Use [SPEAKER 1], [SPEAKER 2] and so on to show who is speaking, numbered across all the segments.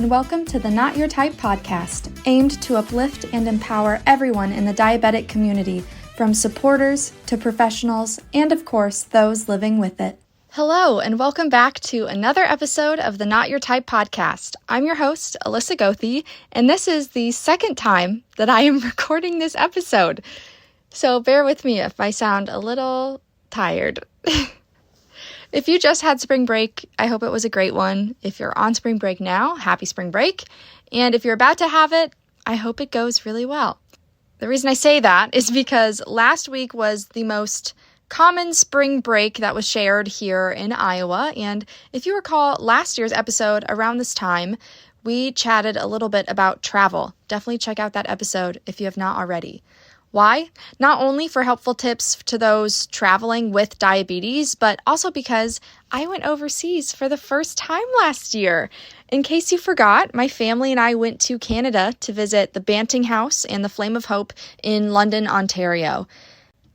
[SPEAKER 1] and welcome to the Not Your Type podcast, aimed to uplift and empower everyone in the diabetic community, from supporters to professionals, and of course, those living with it. Hello, and welcome back to another episode of the Not Your Type podcast. I'm your host, Alyssa Gothi, and this is the second time that I am recording this episode. So bear with me if I sound a little tired. If you just had spring break, I hope it was a great one. If you're on spring break now, happy spring break. And if you're about to have it, I hope it goes really well. The reason I say that is because last week was the most common spring break that was shared here in Iowa. And if you recall last year's episode around this time, we chatted a little bit about travel. Definitely check out that episode if you have not already. Why? Not only for helpful tips to those traveling with diabetes, but also because I went overseas for the first time last year. In case you forgot, my family and I went to Canada to visit the Banting House and the Flame of Hope in London, Ontario.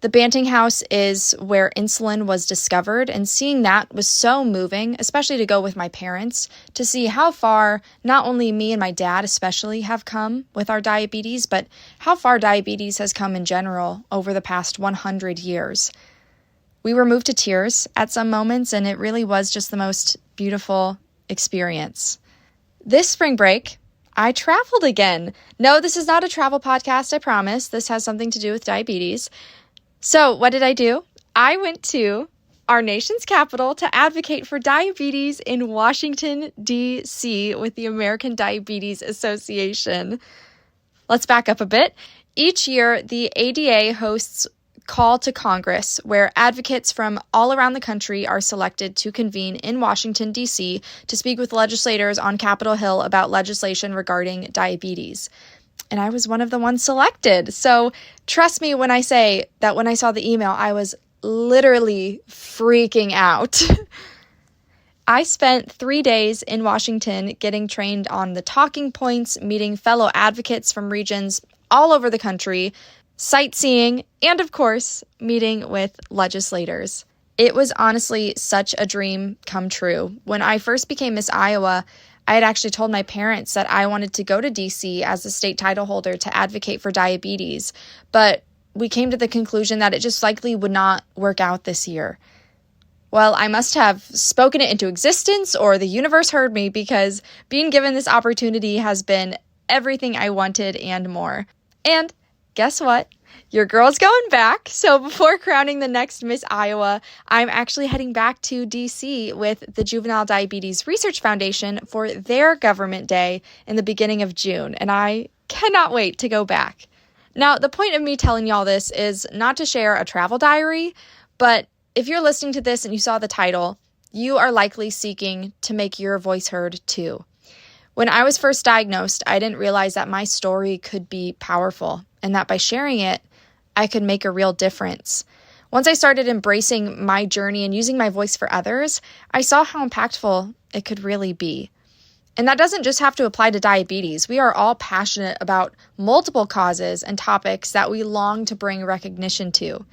[SPEAKER 1] The Banting House is where insulin was discovered, and seeing that was so moving, especially to go with my parents, to see how far not only me and my dad especially have come with our diabetes, but how far diabetes has come in general over the past 100 years. We were moved to tears at some moments, and it really was just the most beautiful experience. This spring break, I traveled again. No, this is not a travel podcast, I promise. This has something to do with diabetes. So what did I do? I went to our nation's capital to advocate for diabetes in Washington, D.C. with the American Diabetes Association. Let's back up a bit. Each year, the ADA hosts Call to Congress, where advocates from all around the country are selected to convene in Washington, D.C. to speak with legislators on Capitol Hill about legislation regarding diabetes. And I was one of the ones selected. So trust me when I say that when I saw the email, I was literally freaking out. I spent 3 days in Washington getting trained on the talking points, meeting fellow advocates from regions all over the country, sightseeing, and of course, meeting with legislators. It was honestly such a dream come true. When I first became Miss Iowa, I had actually told my parents that I wanted to go to DC as a state title holder to advocate for diabetes, but we came to the conclusion that it just likely would not work out this year. Well, I must have spoken it into existence, or the universe heard me, because being given this opportunity has been everything I wanted and more. And guess what? Your girl's going back. So before crowning the next Miss Iowa, I'm actually heading back to DC with the Juvenile Diabetes Research Foundation for their government day in the beginning of June. And I cannot wait to go back. Now, the point of me telling y'all this is not to share a travel diary, but if you're listening to this and you saw the title, you are likely seeking to make your voice heard too. When I was first diagnosed, I didn't realize that my story could be powerful and that by sharing it, I could make a real difference. Once I started embracing my journey and using my voice for others, I saw how impactful it could really be. And that doesn't just have to apply to diabetes. We are all passionate about multiple causes and topics that we long to bring recognition to.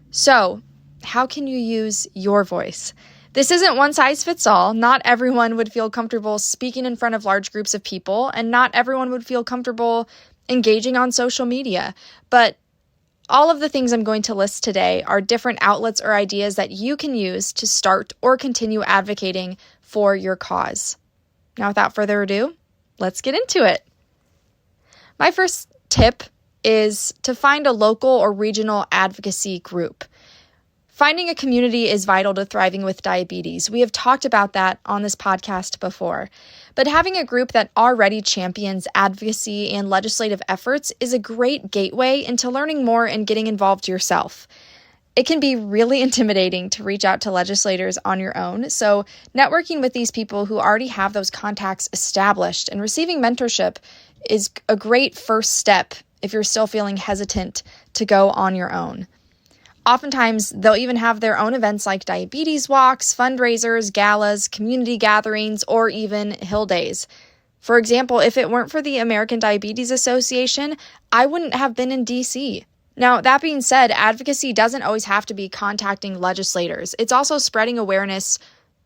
[SPEAKER 1] So, how can you use your voice? This isn't one size fits all. Not everyone would feel comfortable speaking in front of large groups of people, and not everyone would feel comfortable engaging on social media. But all of the things I'm going to list today are different outlets or ideas that you can use to start or continue advocating for your cause. Now, without further ado, let's get into it. My first tip is to find a local or regional advocacy group. Finding a community is vital to thriving with diabetes. We have talked about that on this podcast before. But having a group that already champions advocacy and legislative efforts is a great gateway into learning more and getting involved yourself. It can be really intimidating to reach out to legislators on your own, so networking with these people who already have those contacts established and receiving mentorship is a great first step if you're still feeling hesitant to go on your own. Oftentimes, they'll even have their own events like diabetes walks, fundraisers, galas, community gatherings, or even Hill Days. For example, if it weren't for the American Diabetes Association, I wouldn't have been in DC. Now, that being said, advocacy doesn't always have to be contacting legislators. It's also spreading awareness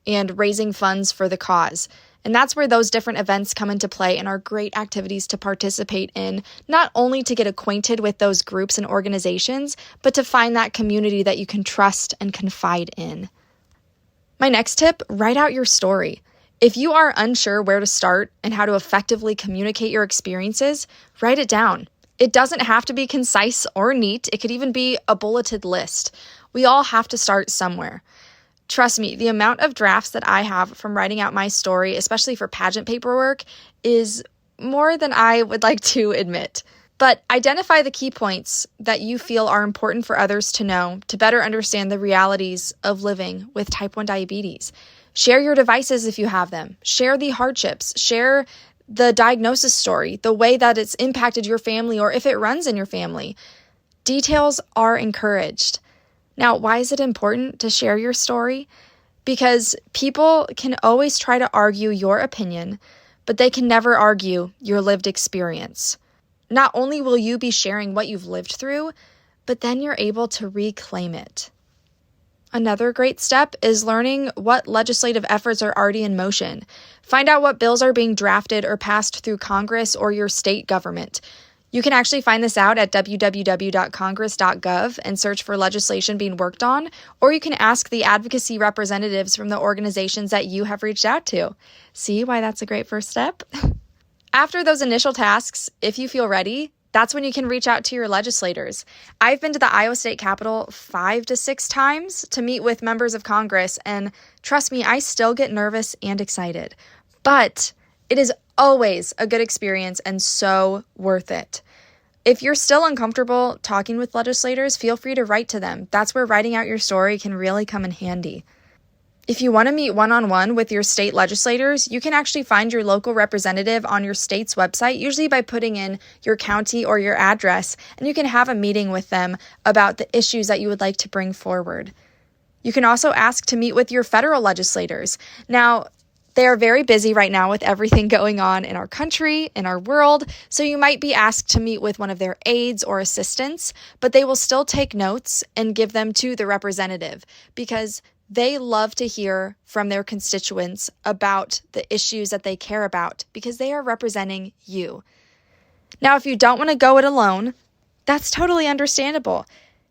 [SPEAKER 1] and raising funds for the cause. And that's where those different events come into play and are great activities to participate in, not only to get acquainted with those groups and organizations, but to find that community that you can trust and confide in. My next tip, write out your story. If you are unsure where to start and how to effectively communicate your experiences, write it down. It doesn't have to be concise or neat. It could even be a bulleted list. We all have to start somewhere. Trust me, the amount of drafts that I have from writing out my story, especially for pageant paperwork, is more than I would like to admit. But identify the key points that you feel are important for others to know to better understand the realities of living with type 1 diabetes. Share your devices if you have them. Share the hardships. Share the diagnosis story, the way that it's impacted your family or if it runs in your family. Details are encouraged. Now, why is it important to share your story? Because people can always try to argue your opinion, but they can never argue your lived experience. Not only will you be sharing what you've lived through, but then you're able to reclaim it. Another great step is learning what legislative efforts are already in motion. Find out what bills are being drafted or passed through Congress or your state government. You can actually find this out at www.congress.gov and search for legislation being worked on, or you can ask the advocacy representatives from the organizations that you have reached out to. See why that's a great first step? After those initial tasks, if you feel ready, that's when you can reach out to your legislators. I've been to the Iowa State Capitol 5 to 6 times to meet with members of Congress, and trust me, I still get nervous and excited. But it is always a good experience and so worth it. If you're still uncomfortable talking with legislators, feel free to write to them. That's where writing out your story can really come in handy. If you want to meet one-on-one with your state legislators, you can actually find your local representative on your state's website, usually by putting in your county or your address, and you can have a meeting with them about the issues that you would like to bring forward. You can also ask to meet with your federal legislators. Now, they are very busy right now with everything going on in our country, in our world, so you might be asked to meet with one of their aides or assistants, but they will still take notes and give them to the representative because they love to hear from their constituents about the issues that they care about because they are representing you. Now, if you don't want to go it alone, that's totally understandable.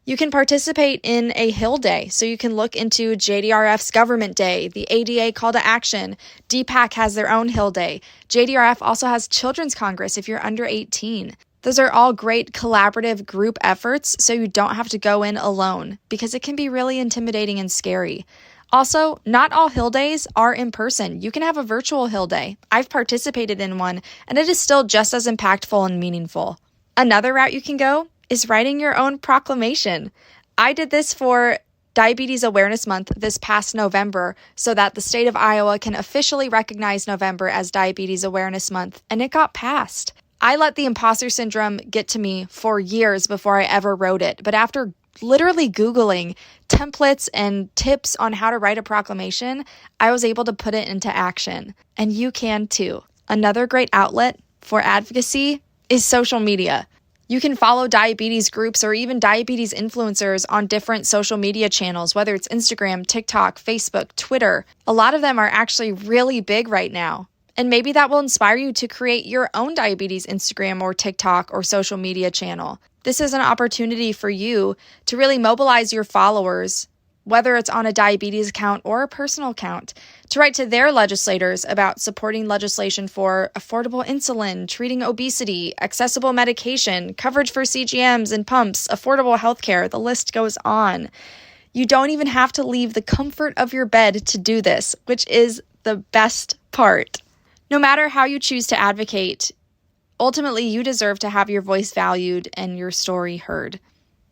[SPEAKER 1] You can participate in a Hill Day, so you can look into JDRF's Government Day, the ADA Call to Action. DPAC has their own Hill Day. JDRF also has Children's Congress if you're under 18. Those are all great collaborative group efforts, so you don't have to go in alone, because it can be really intimidating and scary. Also, not all Hill Days are in person. You can have a virtual Hill Day. I've participated in one, and it is still just as impactful and meaningful. Another route you can go is writing your own proclamation. I did this for Diabetes Awareness Month this past November so that the state of Iowa can officially recognize November as Diabetes Awareness Month, and it got passed. I let the imposter syndrome get to me for years before I ever wrote it, but after literally Googling templates and tips on how to write a proclamation, I was able to put it into action, and you can too. Another great outlet for advocacy is social media. You can follow diabetes groups or even diabetes influencers on different social media channels, whether it's Instagram, TikTok, Facebook, Twitter. A lot of them are actually really big right now. And maybe that will inspire you to create your own diabetes Instagram or TikTok or social media channel. This is an opportunity for you to really mobilize your followers, whether it's on a diabetes account or a personal account, to write to their legislators about supporting legislation for affordable insulin, treating obesity, accessible medication, coverage for CGMs and pumps, affordable healthcare. The list goes on. You don't even have to leave the comfort of your bed to do this, which is the best part. No matter how you choose to advocate, ultimately you deserve to have your voice valued and your story heard.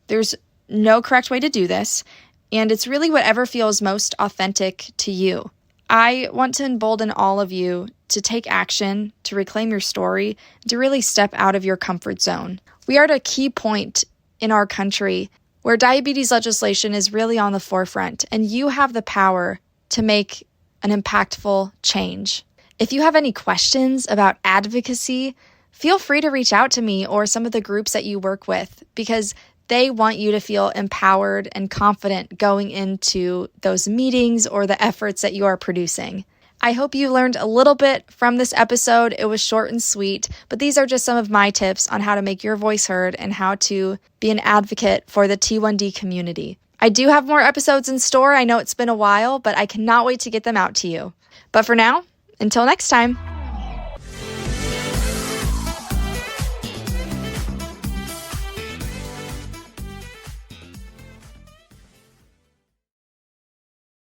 [SPEAKER 1] There's no correct way to do this, and it's really whatever feels most authentic to you. I want to embolden all of you to take action, to reclaim your story, to really step out of your comfort zone. We are at a key point in our country where diabetes legislation is really on the forefront, and you have the power to make an impactful change. If you have any questions about advocacy, feel free to reach out to me or some of the groups that you work with, because they want you to feel empowered and confident going into those meetings or the efforts that you are producing. I hope you learned a little bit from this episode. It was short and sweet, but these are just some of my tips on how to make your voice heard and how to be an advocate for the T1D community. I do have more episodes in store. I know it's been a while, but I cannot wait to get them out to you. But for now, until next time.